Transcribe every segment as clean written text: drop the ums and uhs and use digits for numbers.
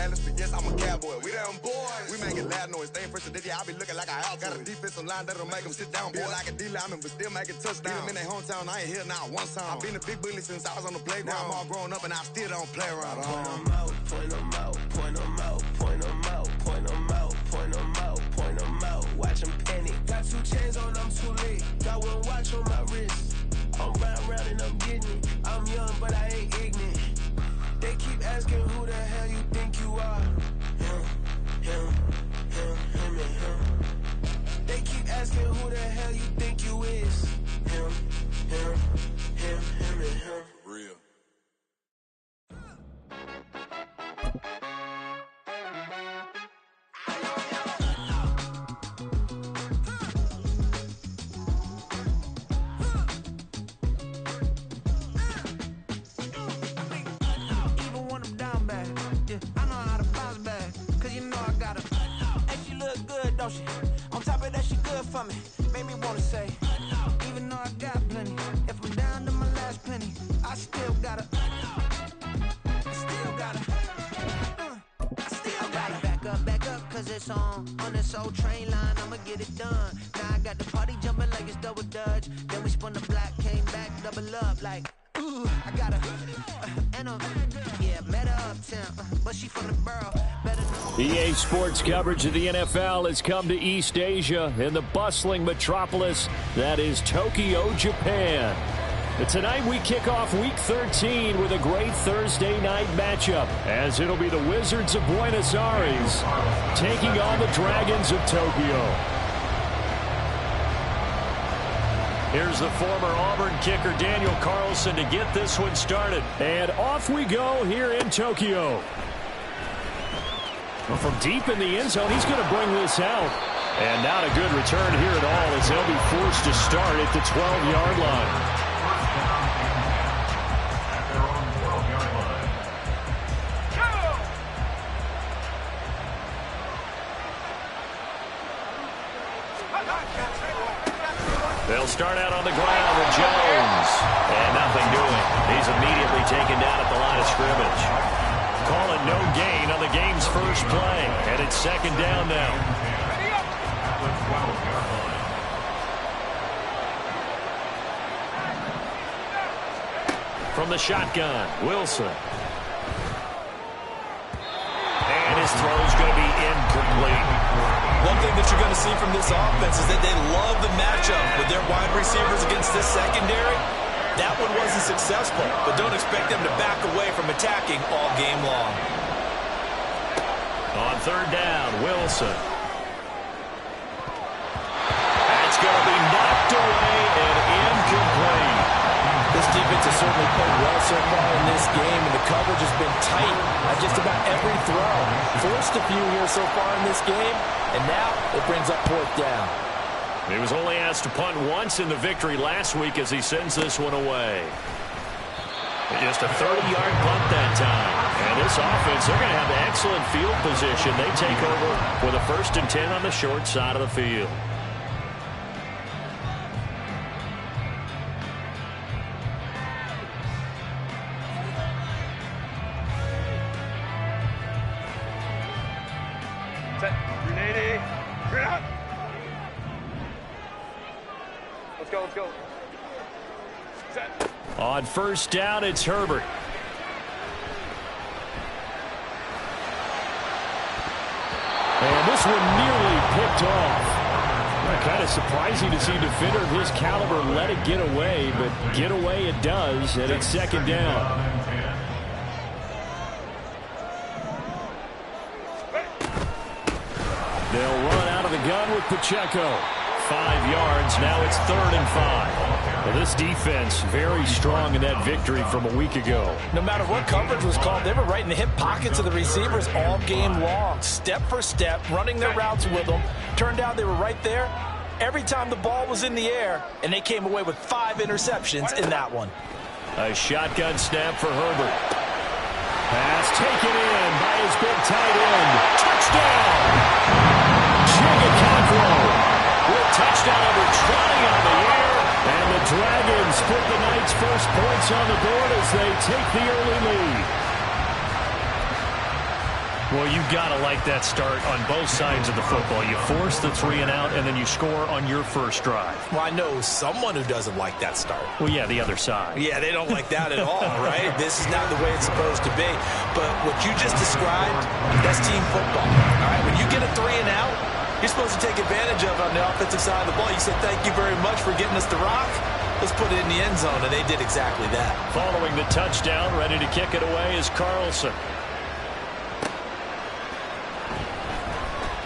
Dallas, but yes, I'm a cowboy. We them boys. We make it loud noise. Stay first to this, yeah, I be looking like a house. Got a defensive line that'll make them sit down. Feel like a D-lineman, but still making touchdowns. Get them in their hometown, I ain't here now one time. I've been a big bully since I was on the playground. Now I'm all grown up and I still don't play around. Point them out, point them out, point them out, point them out, point them out, point them out, point them out. Watch them panic. Got 2 chains on, I'm too late. Got 1 watch on my wrist. I'm round and I'm getting it. I'm young, but I ain't ignorant. They keep asking who the hell you think you are. Him, and him. They keep asking who the hell you think you is. Him, and him. Real. Don't she? On top of that, she good for me. Made me wanna say, even though I got plenty, if I'm down to my last penny, I still gotta back up, cause it's on this old train line, I'ma get it done. Now I got the party jumping like it's double dutch. Then we spun the block, came back, double up like, ooh, I got met her uptown, but she from the borough. EA Sports coverage of the NFL has come to East Asia in the bustling metropolis that is Tokyo, Japan. And tonight we kick off Week 13 with a great Thursday night matchup, as it'll be the Wizards of Buenos Aires taking on the Dragons of Tokyo. Here's the former Auburn kicker Daniel Carlson to get this one started. And off we go here in Tokyo. Well, from deep in the end zone, he's going to bring this out. And not a good return here at all, as they'll be forced to start at the 12-yard line. They'll start out on the ground with Jones. And nothing doing. He's immediately taken down at the line of scrimmage. Calling no gain on the game's first play. And it's second down now. From the shotgun, Wilson. And his throw's going to be incomplete. One thing that you're going to see from this offense is that they love the matchup with their wide receivers against this secondary. That one wasn't successful, but don't expect them to back away from attacking all game long. On third down, Wilson. That's going to be knocked away and incomplete. This defense has certainly played well so far in this game, and the coverage has been tight at just about every throw. Forced a few here so far in this game, and now it brings up fourth down. He was only asked to punt once in the victory last week as he sends this one away. Just a 30-yard punt that time. And this offense, they're going to have excellent field position. They take over with a 1st and 10 on the short side of the field. Let's go. Set. On first down, it's Herbert. And this one nearly picked off. Kind of surprising to see a defender of his caliber let it get away, but get away it does, and it's second down. They'll run out of the gun with Pacheco. 5 yards. Now it's 3rd and 5. Well, this defense very strong in that victory from a week ago. No matter what coverage was called, they were right in the hip pockets of the receivers all game long. Step for step, running their routes with them. Turned out they were right there every time the ball was in the air, and they came away with 5 interceptions in that one. A shotgun snap for Herbert. Pass taken in by his big tight end. Touchdown! Chigga with touchdown number 20 on the air. And the Dragons put the night's first points on the board as they take the early lead. Well, you've got to like that start on both sides of the football. You force the 3 and out, and then you score on your first drive. Well, I know someone who doesn't like that start. Well, yeah, the other side. Yeah, they don't like that at all, right? This is not the way it's supposed to be. But what you just described, that's team football. All right, when you get a 3 and out, you're supposed to take advantage of it on the offensive side of the ball. You said, thank you very much for getting us the rock. Let's put it in the end zone, and they did exactly that. Following the touchdown, ready to kick it away is Carlson.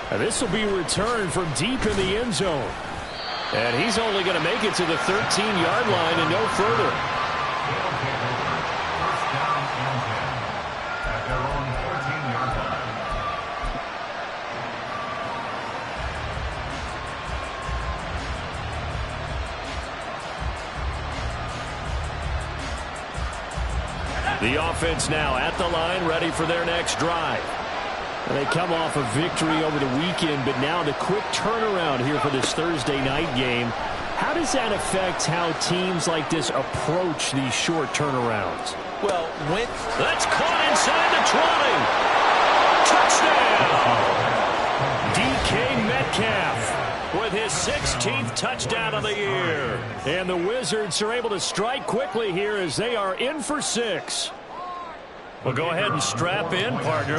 And this will be returned from deep in the end zone. And he's only going to make it to the 13-yard line and no further. The offense now at the line, ready for their next drive. They come off a victory over the weekend, but now the quick turnaround here for this Thursday night game. How does that affect how teams like this approach these short turnarounds? Well, that's caught inside the 20. Touchdown! DK Metcalf with his 16th touchdown of the year. And the Wizards are able to strike quickly here as they are in for 6. Well, go ahead and strap in, partner.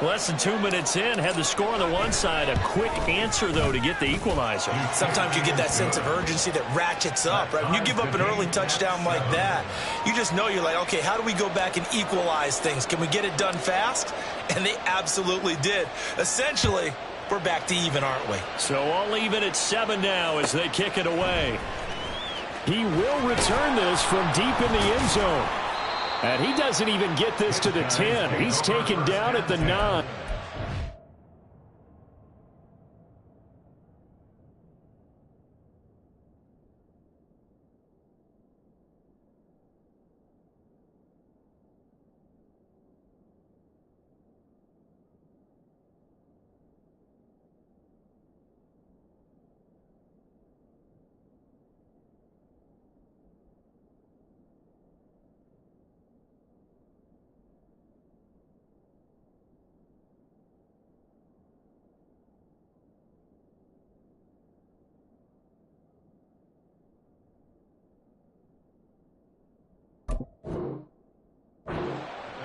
Less than 2 minutes in, had the score on the one side. A quick answer, though, to get the equalizer. Sometimes you get that sense of urgency that ratchets up, right? When you give up an early touchdown like that, you just know you're like, okay, how do we go back and equalize things? Can we get it done fast? And they absolutely did. Essentially, we're back to even, aren't we? So all even at 7 now as they kick it away. He will return this from deep in the end zone. And he doesn't even get this to the 10. He's taken down at the 9.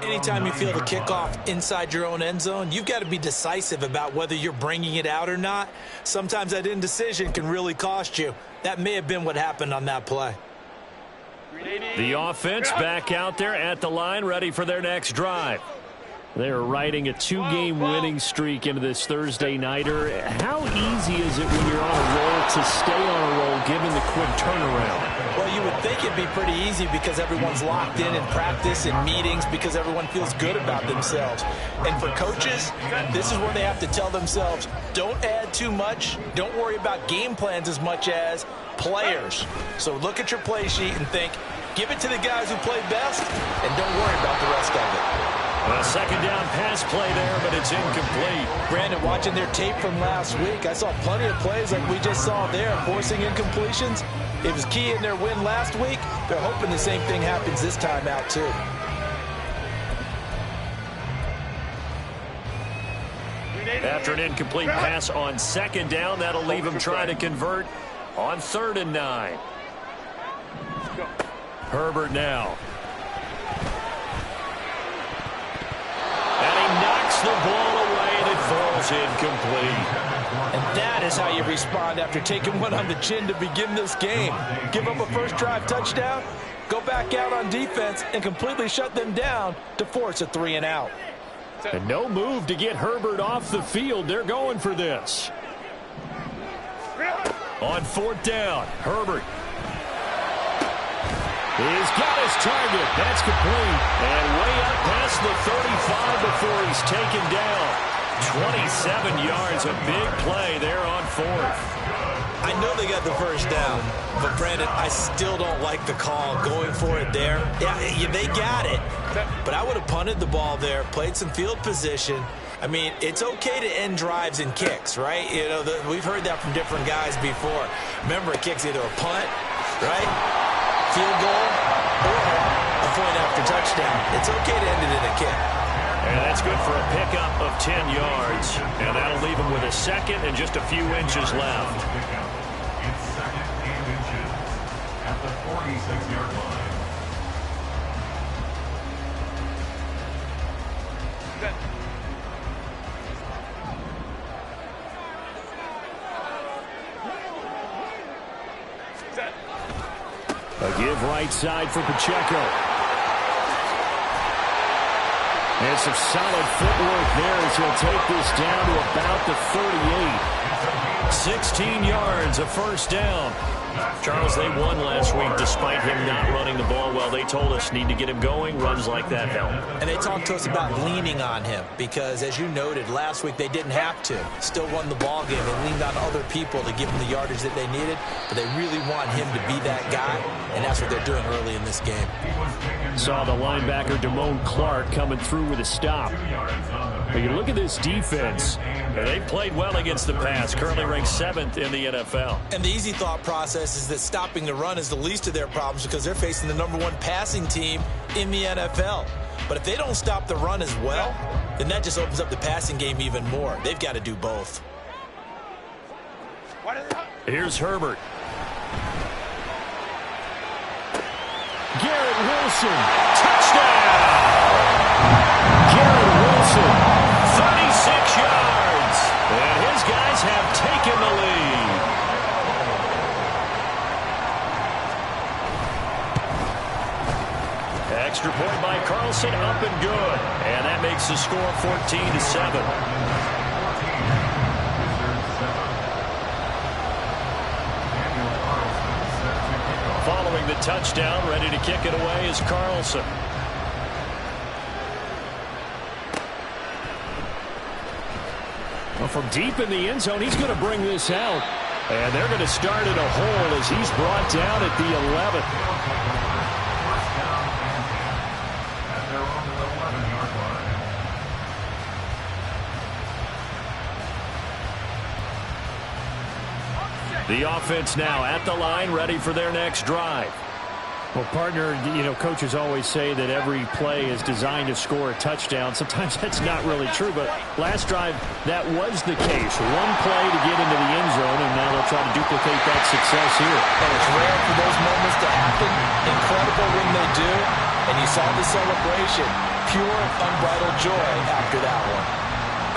Anytime you feel the kickoff inside your own end zone, you've got to be decisive about whether you're bringing it out or not. Sometimes that indecision can really cost you. That may have been what happened on that play. The offense back out there at the line, ready for their next drive. They're riding a 2-game winning streak into this Thursday nighter. How easy is it when you're on a roll to stay on a roll given the quick turnaround? Well, you would think it'd be pretty easy because everyone's locked in practice and meetings because everyone feels good about themselves. And for coaches, this is where they have to tell themselves, don't add too much. Don't worry about game plans as much as players. So look at your play sheet and think, give it to the guys who play best and don't worry about the rest of it. A second down pass play there, but it's incomplete. Brandon, watching their tape from last week, I saw plenty of plays like we just saw there, forcing incompletions. It was key in their win last week. They're hoping the same thing happens this time out, too. After an incomplete pass on second down, that'll leave him trying to convert on 3rd and 9. Herbert now. The ball away and it falls incomplete. And that is how you respond after taking one on the chin to begin this game. Give up a first drive touchdown, go back out on defense and completely shut them down to force a 3 and out. And no move to get Herbert off the field. They're going for this. On 4th down, Herbert. He's got his target. That's complete. And way up past the 35 before he's taken down. 27 yards, a big play there on 4th. I know they got the first down, but Brandon, I still don't like the call going for it there. Yeah, they got it, but I would have punted the ball there, played some field position. I mean, it's okay to end drives and kicks, right? You know, we've heard that from different guys before. Remember, a kick's either a punt, right? Field goal or a point after touchdown. It's okay to end it in a kick. And that's good for a pickup of 10 yards. And that'll leave him with a second and just a few inches left. It's second and inches at the 46-yard line. A give right side for Pacheco. And some solid footwork there as he'll take this down to about the 38. 16 yards, a first down. Charles, they won last week despite him not running the ball well. They told us need to get him going. Runs like that help. And they talked to us about leaning on him because, as you noted, last week they didn't have to. Still won the ball game. They leaned on other people to give them the yardage that they needed, but they really want him to be that guy, and that's what they're doing early in this game. Saw the linebacker Damone Clark coming through with a stop. But you look at this defense. They played well against the pass, currently ranked 7th in the NFL. And the easy thought process is that stopping the run is the least of their problems because they're facing the #1 passing team in the NFL. But if they don't stop the run as well, then that just opens up the passing game even more. They've got to do both. Here's Herbert. Garrett Wilson, touchdown! Garrett Wilson, 36 yards, and his guys have taken the lead. Extra point by Carlson, up and good, and that makes the score 14-7. Following the touchdown, ready to kick it away is Carlson. Well, from deep in the end zone, he's going to bring this out. And they're going to start at a hole as he's brought down at the 11th. The offense now at the line, ready for their next drive. Well, partner, coaches always say that every play is designed to score a touchdown. Sometimes that's not really true, but last drive, that was the case. One play to get into the end zone, and now they'll try to duplicate that success here. And it's rare for those moments to happen. Incredible when they do. And you saw the celebration. Pure, unbridled joy after that one.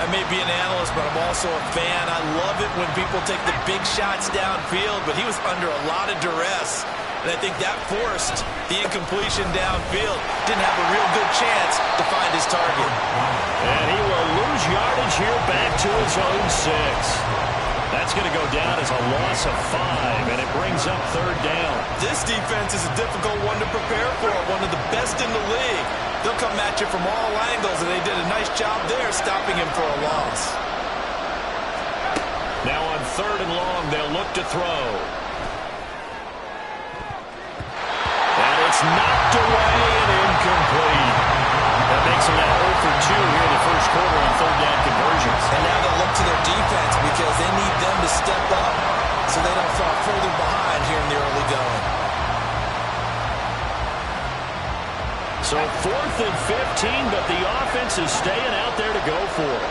I may be an analyst, but I'm also a fan. I love it when people take the big shots downfield, but he was under a lot of duress. And I think that forced the incompletion downfield. Didn't have a real good chance to find his target. And he will lose yardage here back to his own 6. That's going to go down as a loss of 5, and it brings up 3rd down. This defense is a difficult one to prepare for, one of the best in the league. They'll come at you from all angles, and they did a nice job there stopping him for a loss. Now on 3rd and long, they'll look to throw. And it's knocked away and incomplete. That makes them now 0 for 2 here in the first quarter on 3rd down conversions. And now they'll look to their defense because they need them to step up so they don't fall further behind here in the early going. So 4th and 15, but the offense is staying out there to go for it.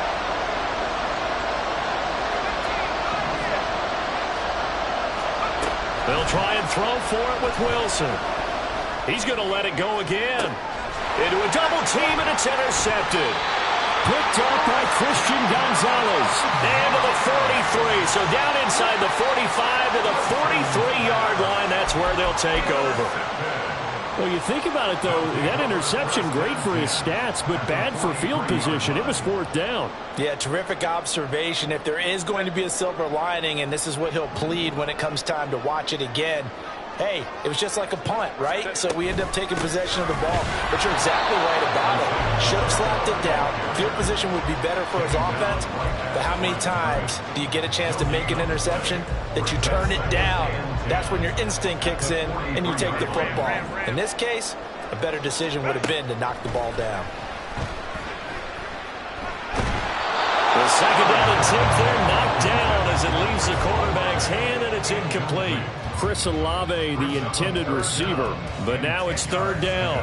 They'll try and throw for it with Wilson. He's going to let it go again. Into a double team, and it's intercepted. Picked up by Christian Gonzalez. And to the 43. So down inside the 45 to the 43-yard line. That's where they'll take over. Well, you think about it, though, that interception, great for his stats, but bad for field position. It was 4th down. Yeah, terrific observation. If there is going to be a silver lining, and this is what he'll plead when it comes time to watch it again, hey, it was just like a punt, right? So we end up taking possession of the ball. But you're exactly right about it. Should have slapped it down. Field position would be better for his offense. But how many times do you get a chance to make an interception that you turn it down? That's when your instinct kicks in and you take the football. In this case, a better decision would have been to knock the ball down. The 2nd down attempt there knocked down as it leaves the quarterback's hand, and it's incomplete. Chris Olave, the intended receiver, but now it's 3rd down.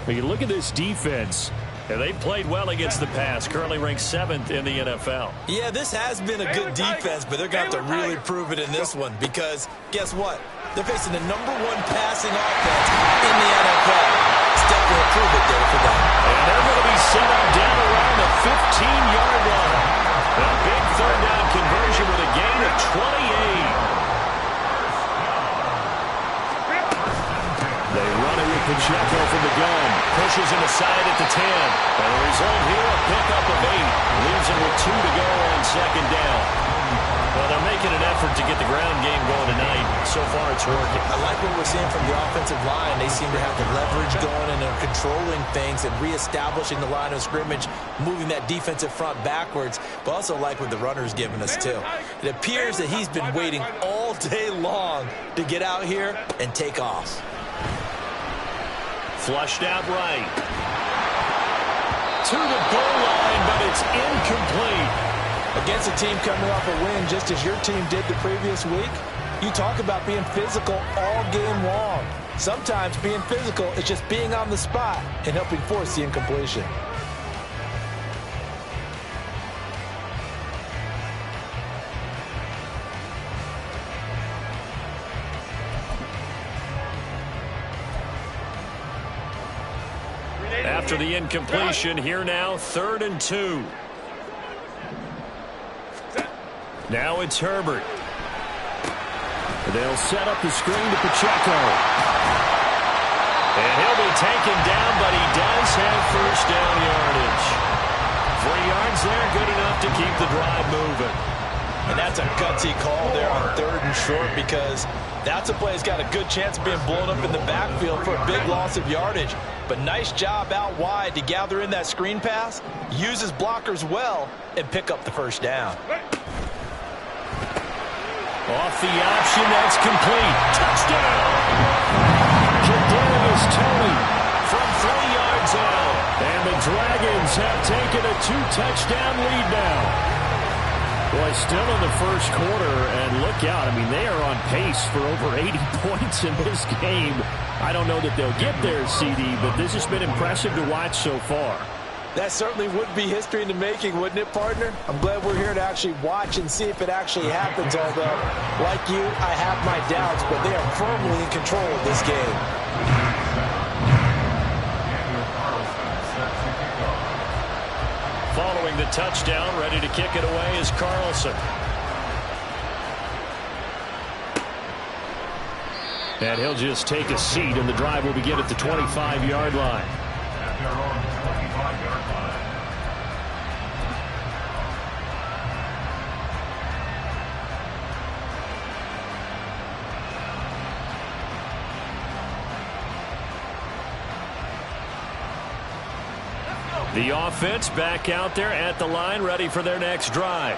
When you look at this defense, And they played well against the pass, currently ranked 7th in the NFL. Yeah, this has been a good defense, but they're going to have to really prove it in this one because guess what? They're facing the #1 passing offense in the NFL. It's definitely a prove it day for them. And they're going to be set up down around the 15-yard line. A big third down conversion with a gain of 28. They run it with Pacheco from the gun. Pushes him aside at the 10. And the result here, a pickup of 8. Leaves him with 2 to go on second down. Well, they're making an effort to get the ground game going tonight. So far, it's working. I like what we're seeing from the offensive line. They seem to have the leverage going and they're controlling things and reestablishing the line of scrimmage, moving that defensive front backwards, but also like what the runner's giving us, too. It appears that he's been waiting all day long to get out here and take off. Flushed out right. To the goal line, but it's incomplete. Against a team coming off a win just as your team did the previous week, you talk about being physical all game long. Sometimes being physical is just being on the spot and helping force the incompletion. After the incompletion, here now, 3rd and 2. Now it's Herbert. They'll set up the screen to Pacheco. And he'll be taken down, but he does have first down yardage. 3 yards there, good enough to keep the drive moving. And that's a gutsy call there on 3rd and short because that's a play that's got a good chance of being blown up in the backfield for a big loss of yardage. But nice job out wide to gather in that screen pass, use his blockers well, and pick up the first down. Off the option, that's complete. Touchdown! Kadarius Toney from 3 yards out. And the Dragons have taken a 2-touchdown lead now. Boy, still in the first quarter, and look out. I mean, they are on pace for over 80 points in this game. I don't know that they'll get there, CD, but this has been impressive to watch so far. That certainly would be history in the making, wouldn't it, partner? I'm glad we're here to actually watch and see if it actually happens, although, like you, I have my doubts, but they are firmly in control of this game. Following the touchdown, ready to kick it away is Carlson. And he'll just take a seat, and the drive will begin at the 25-yard line. At their own 25-yard line. The offense back out there at the line, ready for their next drive.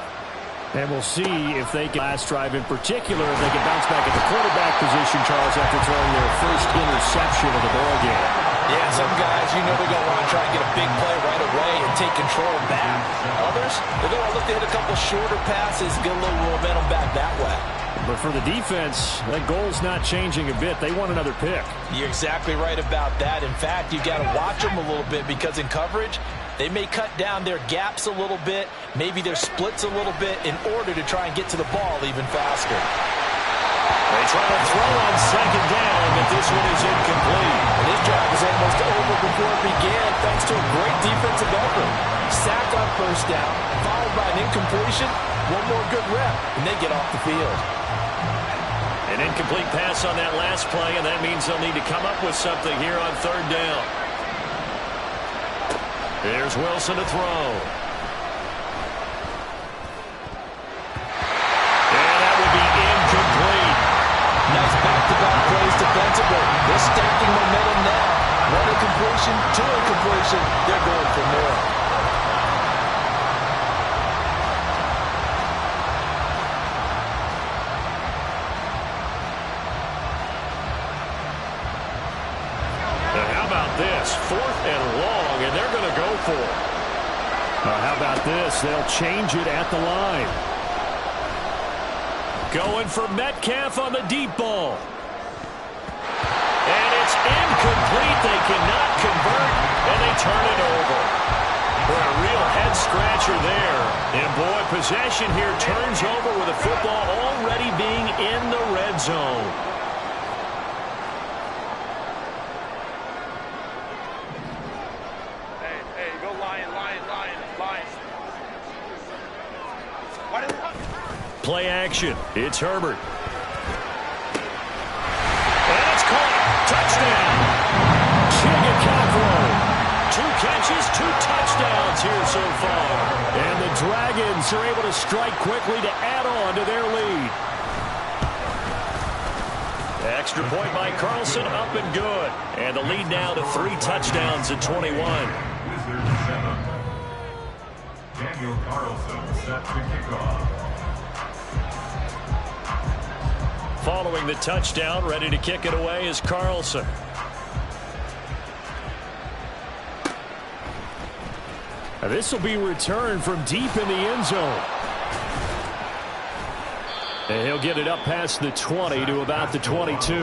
And we'll see if they can, last drive in particular, if they can bounce back at the quarterback position, Charles, after throwing their first interception of the ball game. Yeah, some guys, you know they're going to want to try and get a big play right away and take control back. Others, they're going to look to hit a couple shorter passes, get a little momentum back that way. But for the defense, that goal's not changing a bit. They want another pick. You're exactly right about that. In fact, you got to watch them a little bit because in coverage, they may cut down their gaps a little bit, maybe their splits a little bit in order to try and get to the ball even faster. They try to throw on second down, but this one is incomplete. And this drive is almost over before it began thanks to a great defensive effort. Sack on first down, followed by an incompletion, one more good rep, and they get off the field. An incomplete pass on that last play, and that means they'll need to come up with something here on third down. There's Wilson to throw. And that will be incomplete. Nice back-to-back plays defensively. They're stacking momentum now. One incompletion, two incompletion. They're going for more. This 4th and long, and they're going to go for it. How about this? They'll change it at the line. Going for Metcalf on the deep ball. And it's incomplete. They cannot convert. and they turn it over. Boy, a real head-scratcher there. And, boy, possession here turns over with the football already being in the red zone. Hey, go lion. Play action. It's Herbert. And it's caught. Touchdown. Chigga 2 catches, 2 touchdowns here so far. And the Dragons are able to strike quickly to add on to their lead. Extra point by Carlson, up and good. And the lead now to 3 touchdowns at 21. Wizards 7. Daniel Carlson set to kick off. Following the touchdown, ready to kick it away is Carlson. Now this will be returned from deep in the end zone. And he'll get it up past the 20 to about the 22.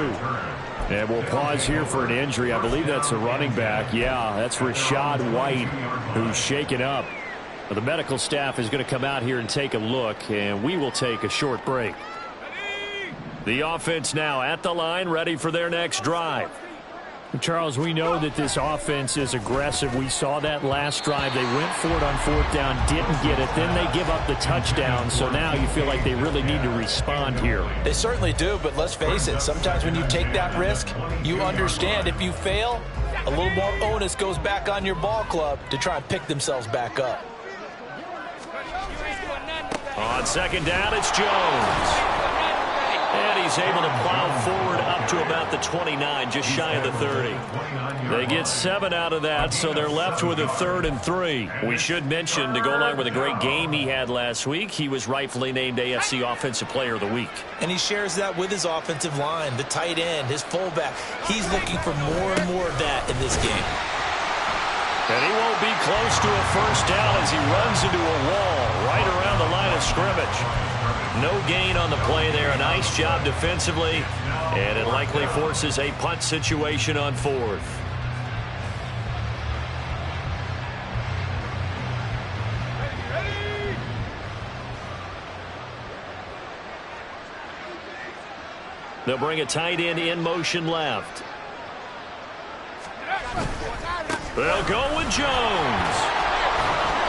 And we'll pause here for an injury. I believe that's a running back. Yeah, that's Rashad White, who's shaken up. The medical staff is going to come out here and take a look, and we will take a short break. The offense now at the line, ready for their next drive. Charles, we know that this offense is aggressive. We saw that last drive. They went for it on 4th down, didn't get it. Then they give up the touchdown. So now you feel like they really need to respond here. They certainly do, but let's face it. Sometimes when you take that risk, you understand if you fail, a little more onus goes back on your ball club to try and pick themselves back up. On 2nd down, it's Jones. And he's able to plow forward up to about the 29, just shy of the 30. They get 7 out of that, so they're left with a 3rd and 3. We should mention, to go along with a great game he had last week, he was rightfully named AFC Offensive Player of the Week. And he shares that with his offensive line, the tight end, his fullback. He's looking for more and more of that in this game. And he won't be close to a 1st down as he runs into a wall right around the line of scrimmage. No gain on the play there. A nice job defensively, and it likely forces a punt situation on 4th. They'll bring a tight end in motion left. They'll go with Jones.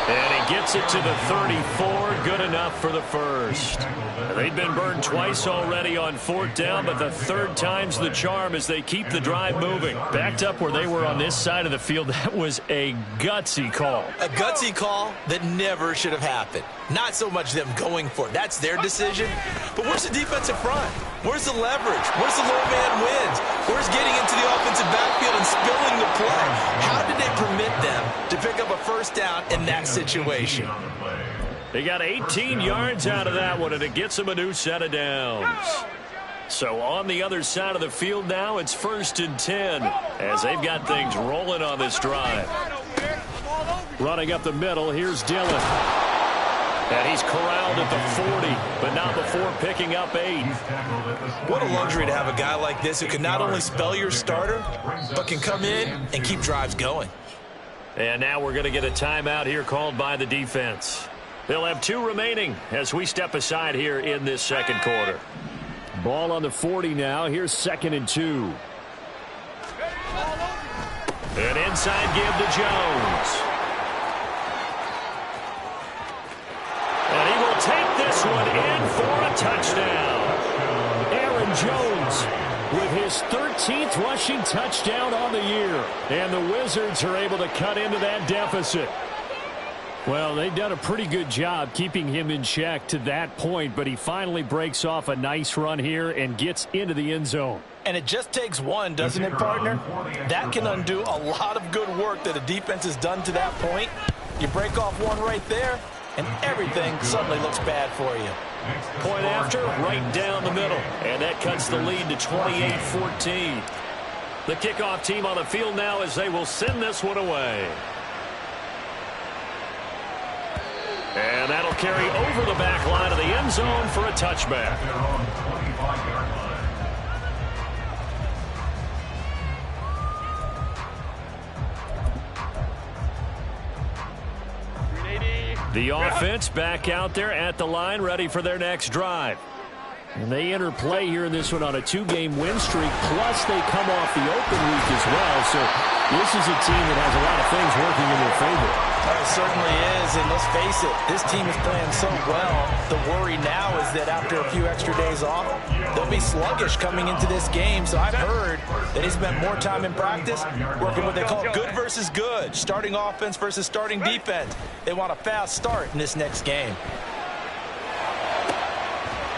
And he gets it to the 34. Good enough for the 1st. They've been burned twice already on 4th down, but the 3rd time's the charm as they keep the drive moving. Backed up where they were on this side of the field, that was a gutsy call. A gutsy call that never should have happened. Not so much them going for it. That's their decision. But where's the defensive front? Where's the leverage? Where's the low man wins? Where's getting into the offensive backfield and spilling the play? How did they permit them to pick up a 1st down in that situation? They got 18 yards out of that one, and it gets them a new set of downs. So on the other side of the field now, it's 1st and 10 as they've got things rolling on this drive. Running up the middle, here's Dillon. And he's corralled at the 40, but not before picking up 8. What a luxury to have a guy like this who can not only spell your starter, but can come in and keep drives going. And now we're going to get a timeout here called by the defense. They'll have 2 remaining as we step aside here in this 2nd quarter. Ball on the 40 now. Here's 2nd and 2. An inside give to Jones. And he will take this one in for a touchdown. Aaron Jones with his 13th rushing touchdown on the year. And the Wizards are able to cut into that deficit. Well, they've done a pretty good job keeping him in check to that point, but he finally breaks off a nice run here and gets into the end zone. And it just takes one, doesn't it, partner? That can undo a lot of good work that a defense has done to that point. You break off one right there, and everything suddenly looks bad for you. Point after, right down the middle. And that cuts the lead to 28-14. The kickoff team on the field now as they will send this one away. And that'll carry over the back line of the end zone for a touchback. The offense back out there at the line, ready for their next drive. And they enter play here in this one on a 2-game win streak, plus they come off the open week as well. So this is a team that has a lot of things working in their favor. It certainly is, and let's face it, this team is playing so well. The worry now is that after a few extra days off, they'll be sluggish coming into this game. So I've heard that they spent more time in practice working what they call good versus good, starting offense versus starting defense. They want a fast start in this next game.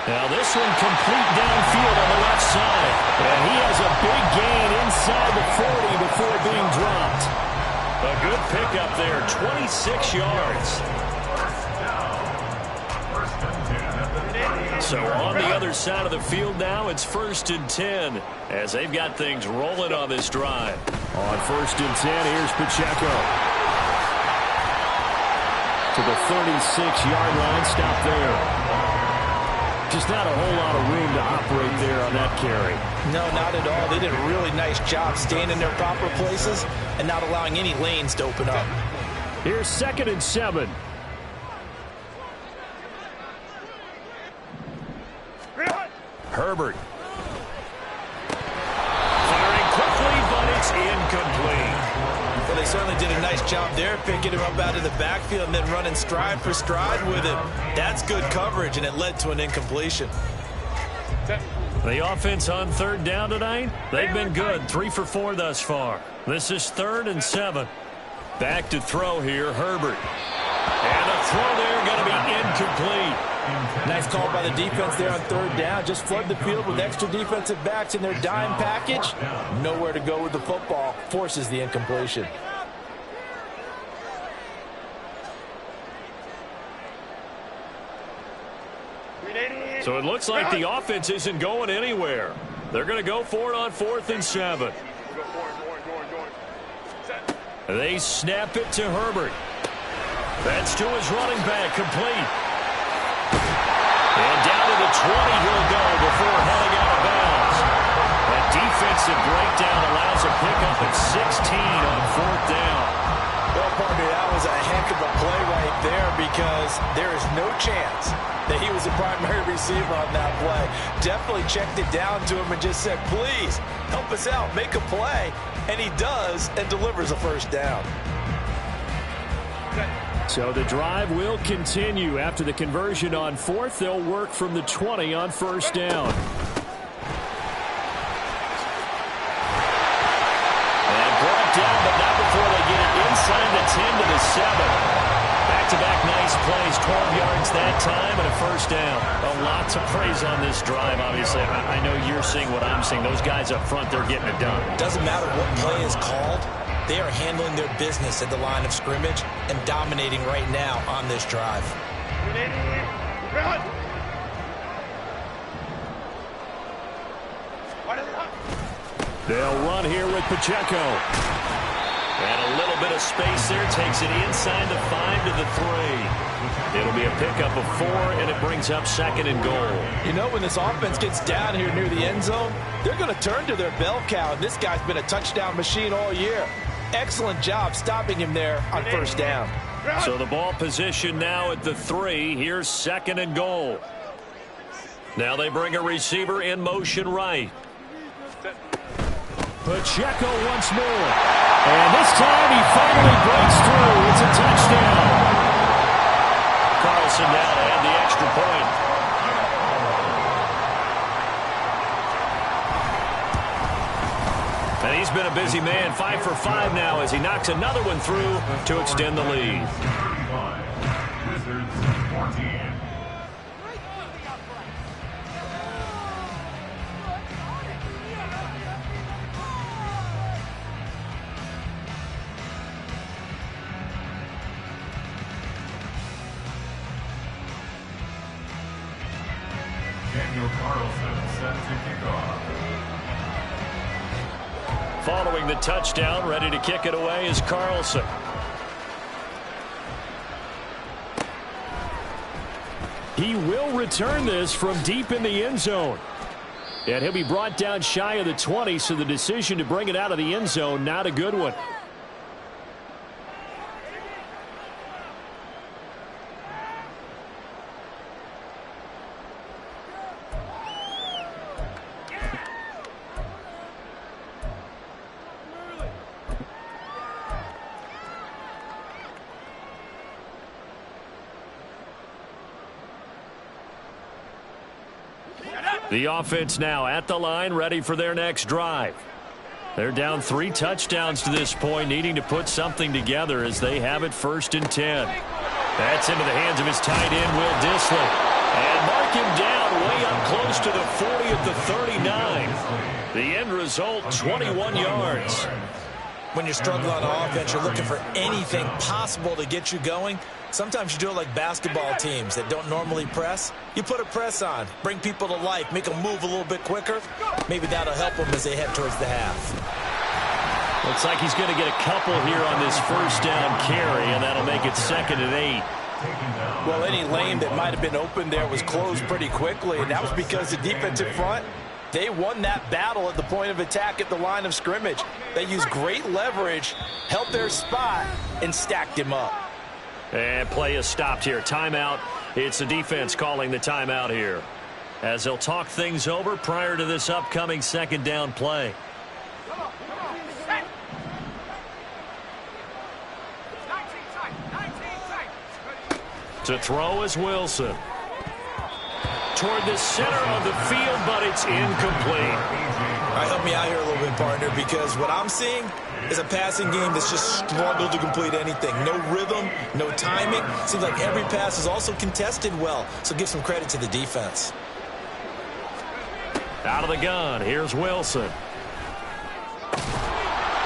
Now this one complete downfield on the left side. And he has a big gain inside the 40 before being dropped. A good pickup there, 26 yards. So on the other side of the field now, it's 1st and 10 as they've got things rolling on this drive. On 1st and 10, here's Pacheco. To the 36-yard line, stop there. Just not a whole lot of room to operate there on that carry. No, not at all. They did a really nice job staying in their proper places and not allowing any lanes to open up. Here's 2nd and 7. Herbert. Firing quickly, but it's incomplete. Well, they certainly did a nice job there, picking him up out of the backfield and then running stride for stride with him. That's good coverage, and it led to an incompletion. The offense on 3rd down tonight, they've been good, 3 for 4 thus far. This is 3rd and 7. Back to throw here, Herbert. And the throw there going to be incomplete. Nice call by the defense there on 3rd down. Just flood the field with extra defensive backs in their dime package. Nowhere to go with the football. Forces the incompletion. So it looks like the offense isn't going anywhere. They're going to go for it on 4th and 7. They snap it to Herbert. That's to his running back, complete. And down to the 20 he'll go before heading out of bounds. That defensive breakdown allows a pickup at 16 on 4th down. Well, partner, that was a heck of a play right there because there is no chance that he was the primary receiver on that play. Definitely checked it down to him and just said, please, help us out, make a play. And he does and delivers a 1st down. So the drive will continue. After the conversion on 4th, they'll work from the 20 on 1st down. And brought down, but not before they get it inside the 10 to the 7. Back-to-back nice plays, 12 yards that time and a 1st down. A lot to praise on this drive, obviously. I know you're seeing what I'm seeing. Those guys up front, they're getting it done. Doesn't matter what play is called. They are handling their business at the line of scrimmage and dominating right now on this drive. They'll run here with Pacheco. And a little bit of space there. Takes it inside the 5 to the 3. It'll be a pickup of 4, and it brings up 2nd and goal. You know, when this offense gets down here near the end zone, they're going to turn to their bell cow. And this guy's been a touchdown machine all year. Excellent job stopping him there on 1st down. So the ball position now at the 3. Here's 2nd and goal. Now they bring a receiver in motion right. Pacheco once more. And this time he finally breaks through. It's a touchdown. Carlson now to add the extra point. And he's been a busy man, 5 for 5 now as he knocks another one through to extend the lead. Wizards 14. Following the touchdown, ready to kick it away is Carlson. He will return this from deep in the end zone. And he'll be brought down shy of the 20, so the decision to bring it out of the end zone, not a good one. The offense now at the line, ready for their next drive. They're down 3 touchdowns to this point, needing to put something together as they have it 1st and 10. That's into the hands of his tight end, Will Dissly. And mark him down way up close to the 40 at the 39. The end result, 21 yards. When you're struggling on offense, you're looking for anything possible to get you going. Sometimes you do it like basketball teams that don't normally press. You put a press on, bring people to life, make them move a little bit quicker. Maybe that'll help them as they head towards the half. Looks like he's going to get a couple here on this 1st down carry, and that'll make it 2nd and 8. Well, any lane that might have been open there was closed pretty quickly, and that was because the defensive front, they won that battle at the point of attack at the line of scrimmage. They used great leverage, held their spot, and stacked him up. And play is stopped here. Timeout. It's the defense calling the timeout here, as they'll talk things over prior to this upcoming 2nd down play. To throw is Wilson. Toward the center of the field, but it's incomplete. All right, help me out here a little bit, partner, because what I'm seeing is a passing game that's just struggled to complete anything. No rhythm, no timing. Seems like every pass is also contested well, so give some credit to the defense. Out of the gun, here's Wilson.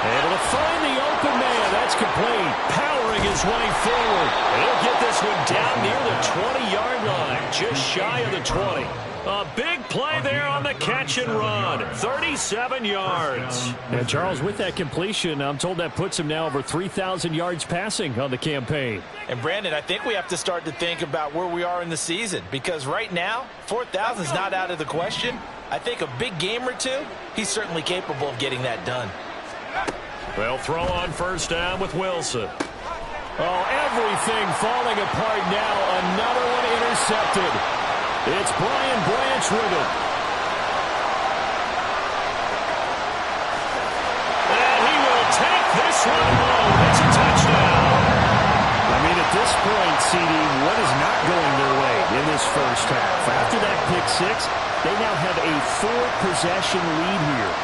Able to find the open man. That's complete. Powering his way forward. He'll get this one down near the 20-yard line. Just shy of the 20. A big play there on the catch and run. 37 yards. And Charles, with that completion, I'm told that puts him now over 3,000 yards passing on the campaign. And Brandon, I think we have to start to think about where we are in the season, because right now, 4,000 is not out of the question. I think a big game or two, he's certainly capable of getting that done. They'll throw on 1st down with Wilson. Oh, everything falling apart now. Another one intercepted. It's Brian Branch with it. And he will take this one home. It's a touchdown. I mean, at this point, CD, what is not going their way in this 1st half? After that pick 6, they now have a 4-possession lead here.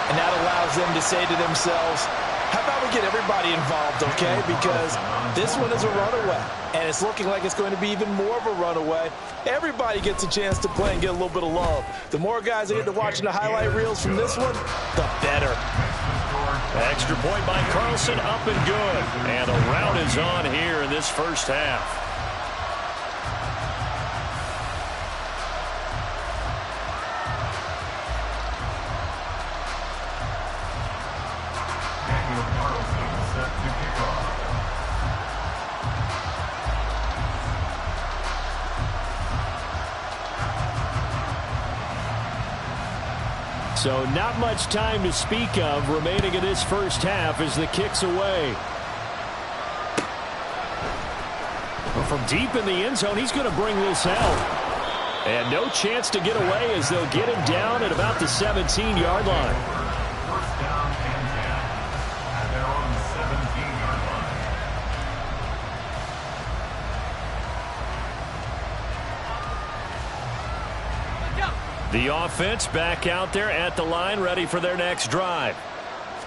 And that allows them to say to themselves, how about we get everybody involved, okay? Because this one is a runaway, and it's looking like it's going to be even more of a runaway. Everybody gets a chance to play and get a little bit of love. The more guys that get to watching the highlight reels from this one, the better. Extra point by Carlson, up and good. And a rout is on here in this 1st half. So not much time to speak of remaining in this 1st half as the kick's away. Well, from deep in the end zone, he's going to bring this out. And no chance to get away as they'll get him down at about the 17-yard line. 1st down and 10 at their own 17-yard line. The offense back out there at the line, ready for their next drive.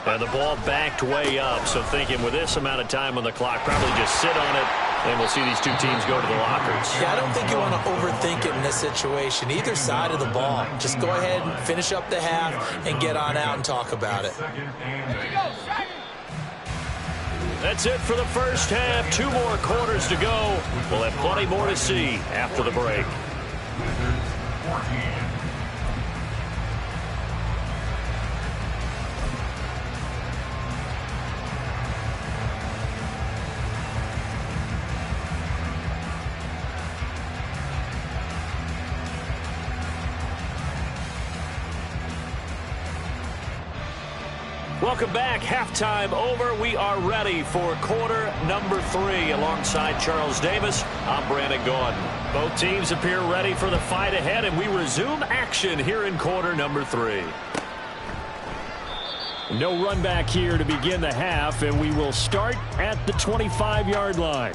And the ball backed way up, so thinking with this amount of time on the clock, probably just sit on it, and we'll see these two teams go to the lockers. Yeah, I don't think you want to overthink it in this situation. Either side of the ball. Just go ahead and finish up the half and get on out and talk about it. That's it for the 1st half. 2 more quarters to go. We'll have plenty more to see after the break. Wizards 14. Welcome back. Halftime over. We are ready for quarter number 3. Alongside Charles Davis, I'm Brandon Gordon. Both teams appear ready for the fight ahead, and we resume action here in quarter number 3. No run back here to begin the half, and we will start at the 25-yard line.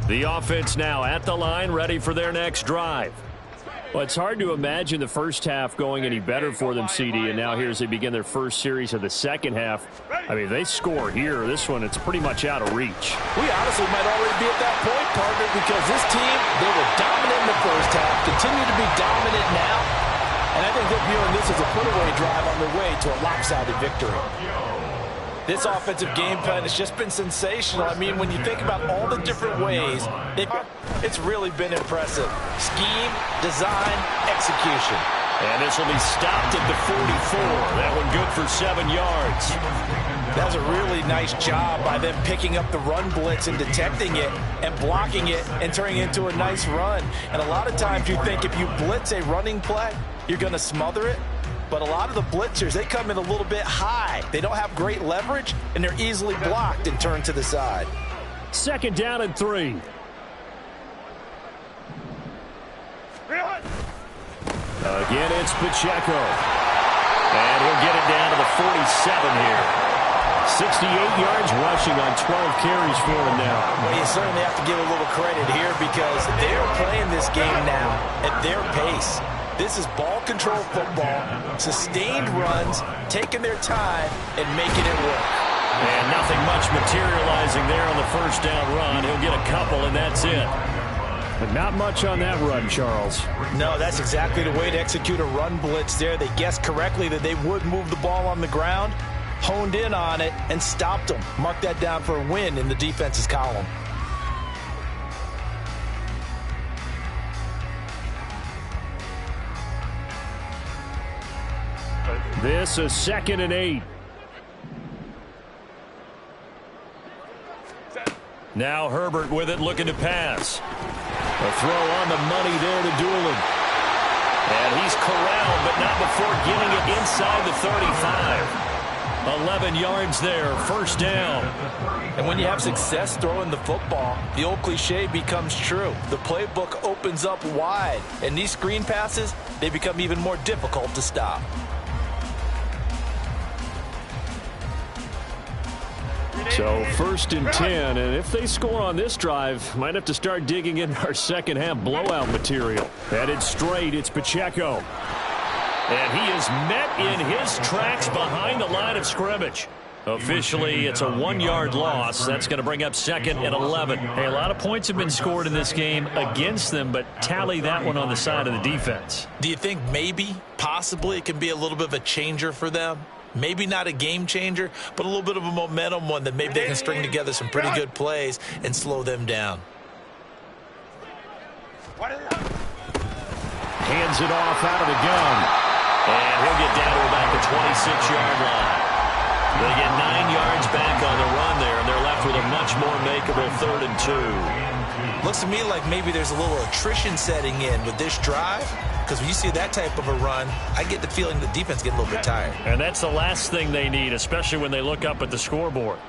The offense now at the line, ready for their next drive. Well, it's hard to imagine the first half going any better for them, CD, and now here as they begin their first series of the second half. I mean, if they score here, this one, it's pretty much out of reach. We honestly might already be at that point, partner, because this team, they were dominant in the first half, continue to be dominant now, and I think they're viewing this as a put-away drive on their way to a lopsided victory. This offensive game plan has just been sensational. I mean, when you think about all the different ways, it's really been impressive. Scheme, design, execution. And this will be stopped at the 44. That one good for 7 yards. That was a really nice job by them picking up the run blitz and detecting it and blocking it and turning it into a nice run. And a lot of times you think if you blitz a running play, you're going to smother it. But a lot of the blitzers, they come in a little bit high. They don't have great leverage, and they're easily blocked and turned to the side. 2nd down and 3. Again, it's Pacheco. And he'll get it down to the 47 here. 68 yards rushing on 12 carries for him now. Well, you certainly have to give a little credit here because they're playing this game now at their pace. This is ball control football, sustained runs, taking their time, and making it work. And nothing much materializing there on the first down run. He'll get a couple, and that's it. But not much on that run, Charles. No, that's exactly the way to execute a run blitz there. They guessed correctly that they would move the ball on the ground, honed in on it, and stopped them. Mark that down for a win in the defense's column. This is 2nd and 8. Now Herbert with it, looking to pass. A throw on the money there to Delinds. And he's corralled, but not before getting it inside the 35. 11 yards there, first down. And when you have success throwing the football, the old cliche becomes true. The playbook opens up wide, and these screen passes, they become even more difficult to stop. So 1st and 10, and if they score on this drive, might have to start digging in our second half blowout material. Headed straight, it's Pacheco. And he is met in his tracks behind the line of scrimmage. Officially, it's a 1-yard loss. That's going to bring up 2nd and 11. Hey, a lot of points have been scored in this game against them, but tally that one on the side of the defense. Do you think maybe, possibly, it can be a little bit of a changer for them? Maybe not a game changer, but a little bit of a momentum one that maybe they can string together some pretty good plays and slow them down. Hands it off out of the gun. And he'll get down to about the 26-yard line. They get 9 yards back on the run there, and they're left with a much more makeable 3rd and 2. Looks to me like maybe there's a little attrition setting in with this drive. Because when you see that type of a run, I get the feeling the defense gets a little bit tired. And that's the last thing they need, especially when they look up at the scoreboard.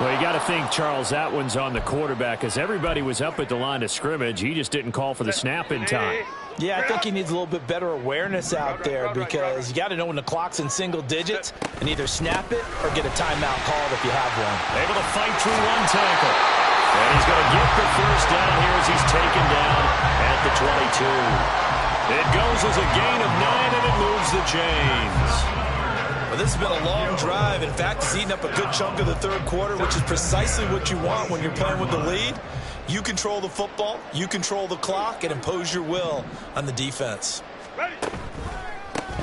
Well, you got to think, Charles, that one's on the quarterback because everybody was up at the line of scrimmage. He just didn't call for the snap in time. Yeah, I think he needs a little bit better awareness out there because you got to know when the clock's in single digits and either snap it or get a timeout called if you have one. Able to fight through one tackle. And he's going to get the first down here as he's taken down at the 22. It goes as a gain of 9, and it moves the chains. Well, this has been a long drive. In fact, it's eaten up a good chunk of the third quarter, which is precisely what you want when you're playing with the lead. You control the football, you control the clock, and impose your will on the defense.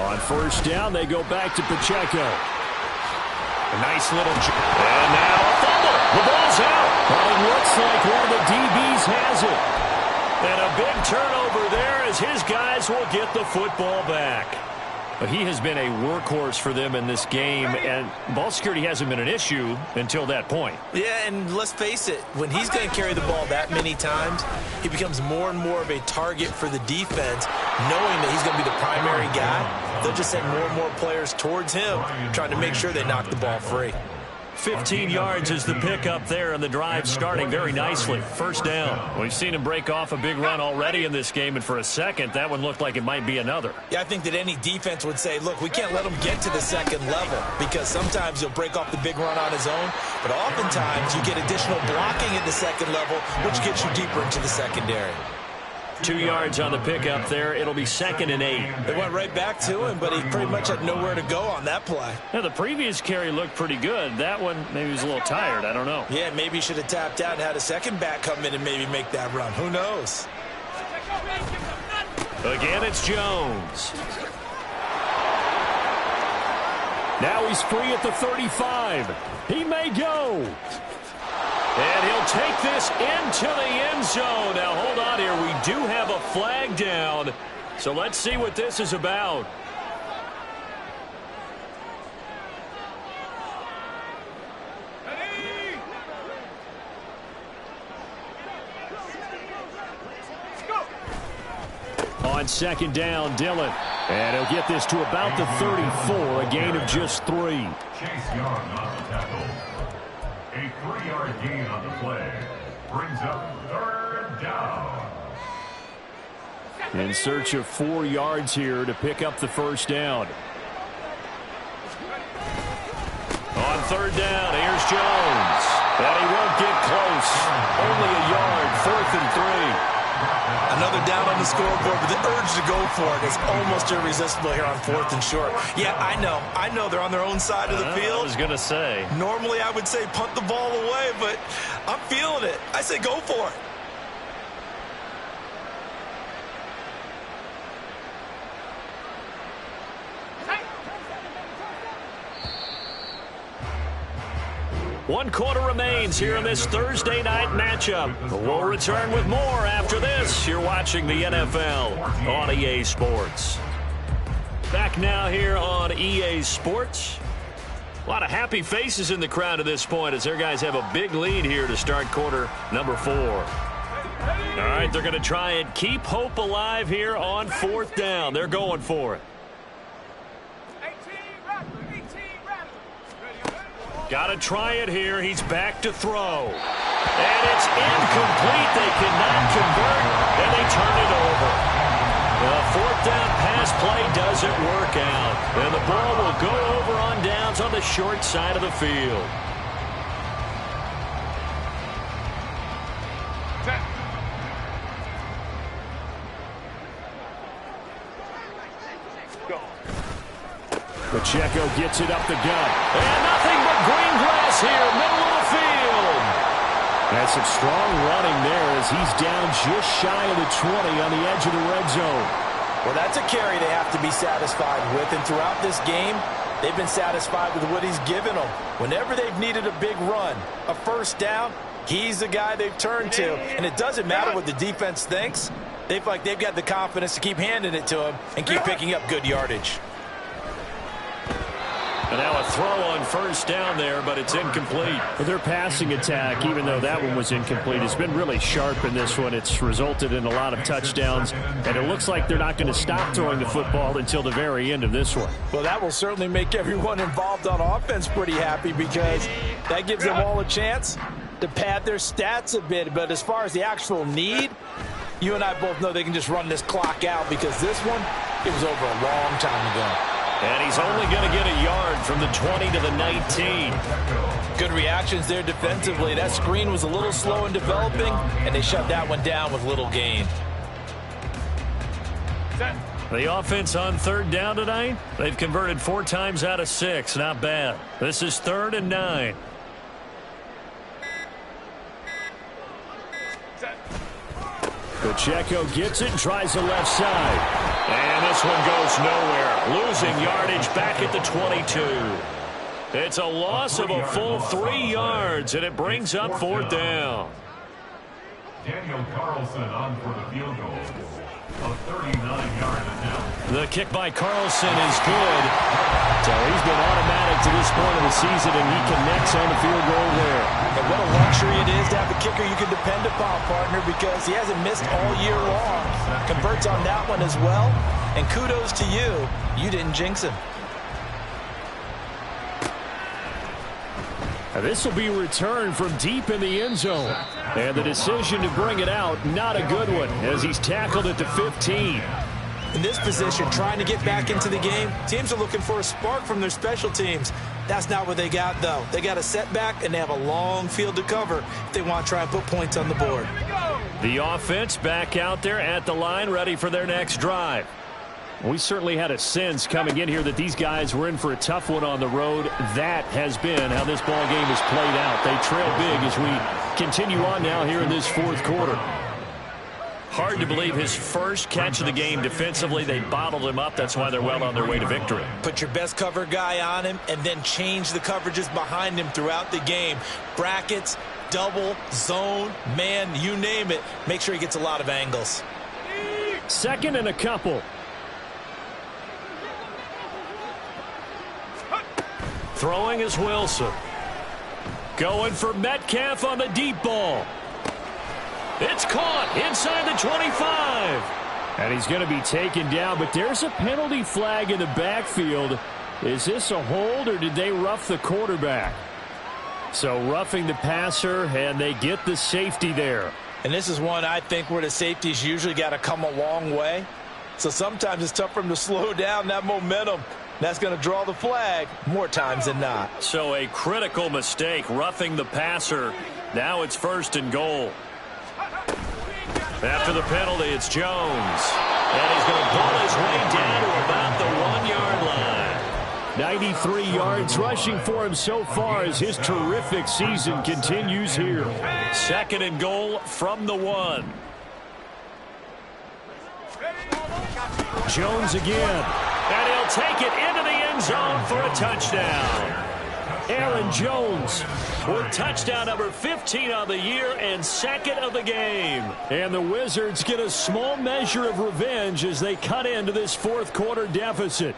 On first down, they go back to Pacheco. A nice little jump. And now a fumble. The ball's out. Well, it looks like one of the DBs has it. And a big turnover there as his guys will get the football back. But he has been a workhorse for them in this game, and ball security hasn't been an issue until that point. Yeah, and let's face it, when he's going to carry the ball that many times, he becomes more and more of a target for the defense, knowing that he's going to be the primary guy. They'll just send more and more players towards him, trying to make sure they knock the ball free. 15 yards is the pickup there, and the drive starting very nicely. First down. We've seen him break off a big run already in this game, and for a second, that one looked like it might be another. Yeah, I think that any defense would say, look, we can't let him get to the second level, because sometimes he'll break off the big run on his own, but oftentimes you get additional blocking at the second level, which gets you deeper into the secondary. 2 yards on the pickup there. It'll be 2nd and 8. They went right back to him, but he pretty much had nowhere to go on that play. Now, the previous carry looked pretty good. That one, maybe he was a little tired. I don't know. Yeah, maybe he should have tapped out and had a second back come in and maybe make that run. Who knows? Again, it's Jones. Now he's free at the 35. He may go. And he'll take this into the end zone. Now, hold on here. We do have a flag down. So let's see what this is about. On 2nd down, Dillon. And he'll get this to about the 34, a gain of just 3. Chase Young on the tackle. A 3-yard gain on the play brings up 3rd down. In search of 4 yards here to pick up the first down. On 3rd down, here's Jones. And he won't get close. Only a yard, 4th and 3. Another down on the scoreboard, but the urge to go for it is almost irresistible here on 4th and short. Yeah, I know they're on their own side of the field. I was going to say. Normally I would say punt the ball away, but I'm feeling it. I say go for it. One quarter remains here in this Thursday night matchup. We'll return with more after this. You're watching the NFL on EA Sports. Back now here on EA Sports. A lot of happy faces in the crowd at this point as their guys have a big lead here to start quarter number 4. All right, they're going to try and keep hope alive here on 4th down. They're going for it. Got to try it here. He's back to throw. And it's incomplete. They cannot convert, and they turn it over. The 4th down pass play doesn't work out. And the ball will go over on downs on the short side of the field. Pacheco gets it up the gut. And nothing but green grass here, middle of the field. That's some strong running there as he's down just shy of the 20 on the edge of the red zone. Well, that's a carry they have to be satisfied with. And throughout this game, they've been satisfied with what he's given them. Whenever they've needed a big run, a first down, he's the guy they've turned to. And it doesn't matter what the defense thinks. They feel like they've got the confidence to keep handing it to him and keep picking up good yardage. And now a throw on first down there, but it's incomplete. Well, their passing attack, even though that one was incomplete, has been really sharp in this one. It's resulted in a lot of touchdowns, and it looks like they're not going to stop throwing the football until the very end of this one. Well, that will certainly make everyone involved on offense pretty happy because that gives them all a chance to pad their stats a bit. But as far as the actual need, you and I both know they can just run this clock out because this one, it was over a long time ago. And he's only going to get a yard from the 20 to the 19. Good reactions there defensively. That screen was a little slow in developing, and they shut that one down with little gain. The offense on 3rd down tonight, they've converted 4 times out of 6. Not bad. This is 3rd and 9. Pacheco gets it and tries the left side. And this one goes nowhere. Losing yardage back at the 22. It's a loss of a full 3 yards, and it brings up 4th down. Daniel Carlson on for the field goal. A 39-yard attempt. The kick by Carlson is good. So he's been automatic to this point of the season, and he connects on the field goal there. And what a luxury it is to have a kicker you can depend upon, partner, because he hasn't missed all year long. Converts on that one as well. And kudos to you. You didn't jinx him. This will be returned from deep in the end zone. And the decision to bring it out, not a good one, as he's tackled at the 15. In this position, trying to get back into the game, teams are looking for a spark from their special teams. That's not what they got, though. They got a setback, and they have a long field to cover if they want to try and put points on the board. The offense back out there at the line, ready for their next drive. We certainly had a sense coming in here that these guys were in for a tough one on the road. That has been how this ball game has played out. They trail big as we continue on now here in this fourth quarter. Hard to believe his first catch of the game defensively. They bottled him up. That's why they're well on their way to victory. Put your best cover guy on him and then change the coverages behind him throughout the game. Brackets, double, zone, man, you name it. Make sure he gets a lot of angles. Second and a couple. Throwing is Wilson. Going for Metcalf on the deep ball. It's caught inside the 25. And he's going to be taken down, but there's a penalty flag in the backfield. Is this a hold, or did they rough the quarterback? So roughing the passer, and they get the safety there. And this is one I think where the safety's usually got to come a long way. So sometimes it's tough for him to slow down that momentum. That's going to draw the flag more times than not. So a critical mistake, roughing the passer. Now it's first and goal. After the penalty, it's Jones. And he's going to pull his way down to about the 1 yard line. 93 yards rushing for him so far as his terrific season continues here. Second and goal from the 1. Jones again. And he'll take it into the end zone for a touchdown. Aaron Jones with touchdown number 15 on the year and second of the game. And the Wizards get a small measure of revenge as they cut into this fourth quarter deficit.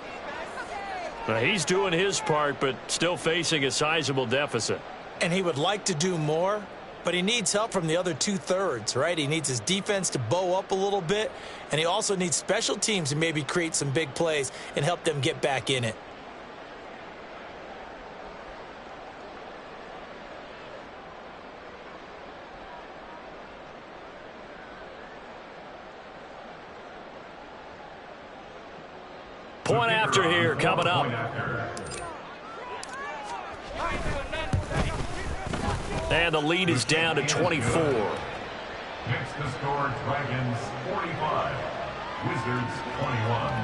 Now, he's doing his part, but still facing a sizable deficit. And he would like to do more, but he needs help from the other 2/3, right? He needs his defense to bow up a little bit, and he also needs special teams to maybe create some big plays and help them get back in it. Point after here coming up. And the lead is down to 24. Next to score, Dragons 45, Wizards 21.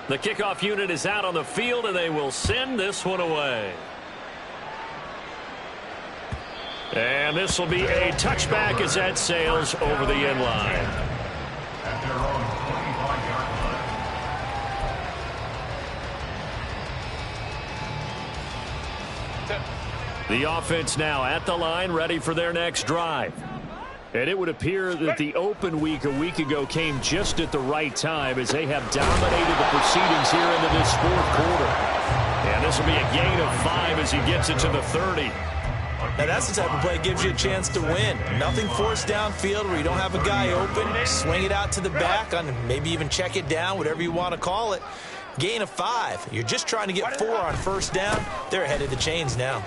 The kickoff unit is out on the field, and they will send this one away. And this will be a touchback as that sails over the end line. At their own 25-yard line. The offense now at the line, ready for their next drive. And it would appear that the open week a week ago came just at the right time as they have dominated the proceedings here into this fourth quarter. And this will be a gain of 5 as he gets it to the 30. Now that's the type of play that gives you a chance to win. Nothing forced downfield where you don't have a guy open. Swing it out to the back, on maybe even check it down, whatever you want to call it. Gain of 5. You're just trying to get 4 on first down. They're ahead of the chains now.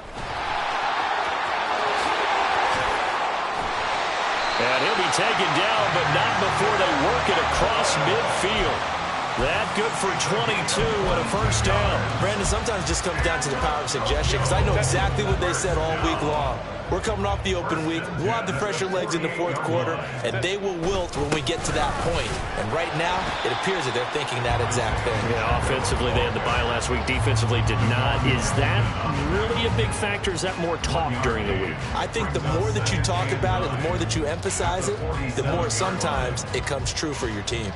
And he'll be taken down, but not before they work it across midfield. That good for 22 and a first down. Brandon, sometimes it just comes down to the power of suggestion, because I know exactly what they said all week long. We're coming off the open week. We'll have the fresher legs in the fourth quarter, and they will wilt when we get to that point. And right now, it appears that they're thinking that exact thing. Yeah, offensively, they had the bye last week. Defensively, did not. Is that really a big factor? Is that more talk during the week? I think the more that you talk about it, the more that you emphasize it, the more sometimes it comes true for your team.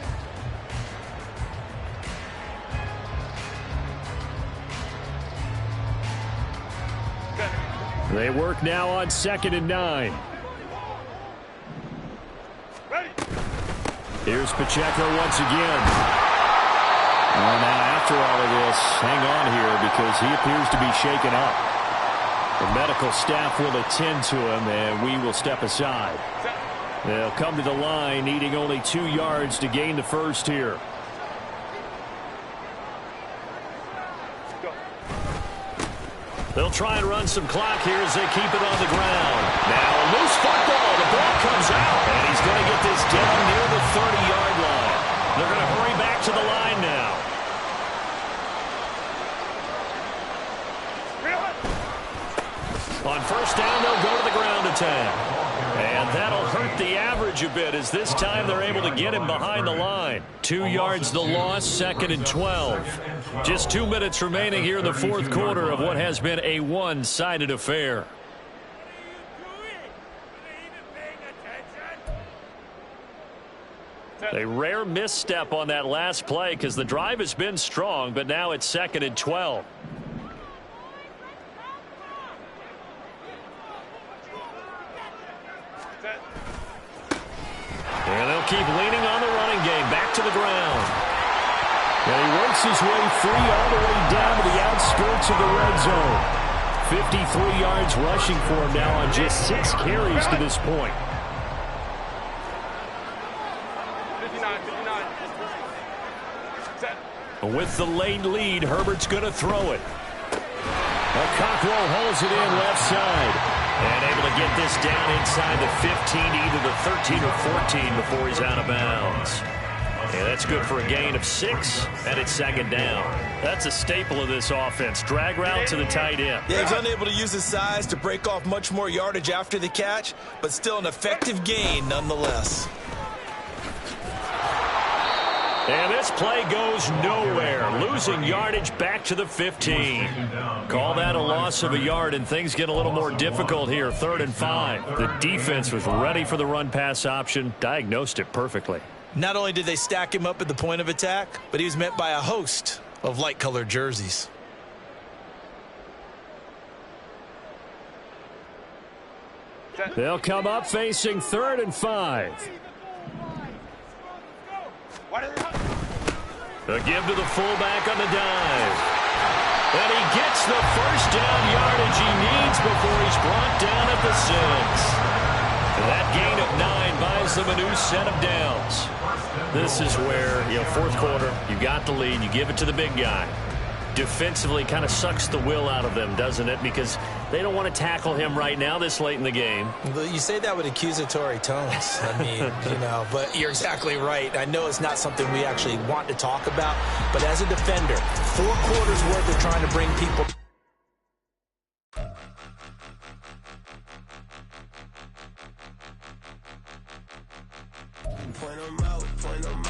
They work now on 2nd and 9. Here's Pacheco once again. Well, now after all of this, hang on here because he appears to be shaken up. The medical staff will attend to him, and we will step aside. They'll come to the line, needing only 2 yards to gain the first here. They'll try and run some clock here as they keep it on the ground. Now a loose football. The ball comes out. And he's going to get this down near the 30-yard line. They're going to hurry back to the line now. On first down, they'll go to the ground attack. And that'll hurt the average a bit as this time they're able to get him behind the line. 2 yards the loss, 2nd and 12. Just 2 minutes remaining here in the fourth quarter of what has been a one-sided affair. A rare misstep on that last play because the drive has been strong, but now it's 2nd and 12. And they'll keep leaning on the running game. Back to the ground. And he works his way free all the way down to the outskirts of the red zone. 53 yards rushing for him now on just 6 carries to this point. 59. With the late lead, Herbert's going to throw it. Cockrell holds it in left side. And able to get this down inside the 15, either the 13 or 14 before he's out of bounds. And that's good for a gain of 6, and it's 2nd down. That's a staple of this offense. Drag route to the tight end. Yeah, he's unable to use his size to break off much more yardage after the catch, but still an effective gain nonetheless. And this play goes nowhere. Losing yardage back to the 15. Call that a loss of a yard, and things get a little more difficult here. 3rd and 5. The defense was ready for the run-pass option. Diagnosed it perfectly. Not only did they stack him up at the point of attack, but he was met by a host of light-colored jerseys. They'll come up facing 3rd and 5. A give to the fullback on the dive. And he gets the first down yardage he needs before he's brought down at the 6. And that gain of 9 buys them a new set of downs. This is where, fourth quarter, you got the lead, you give it to the big guy. Defensively kind of sucks the will out of them, doesn't it? Because they don't want to tackle him right now this late in the game. You say that with accusatory tones. I mean, but you're exactly right. I know it's not something we actually want to talk about, but as a defender, 4 quarters worth of trying to bring people. Point 'em out, point 'em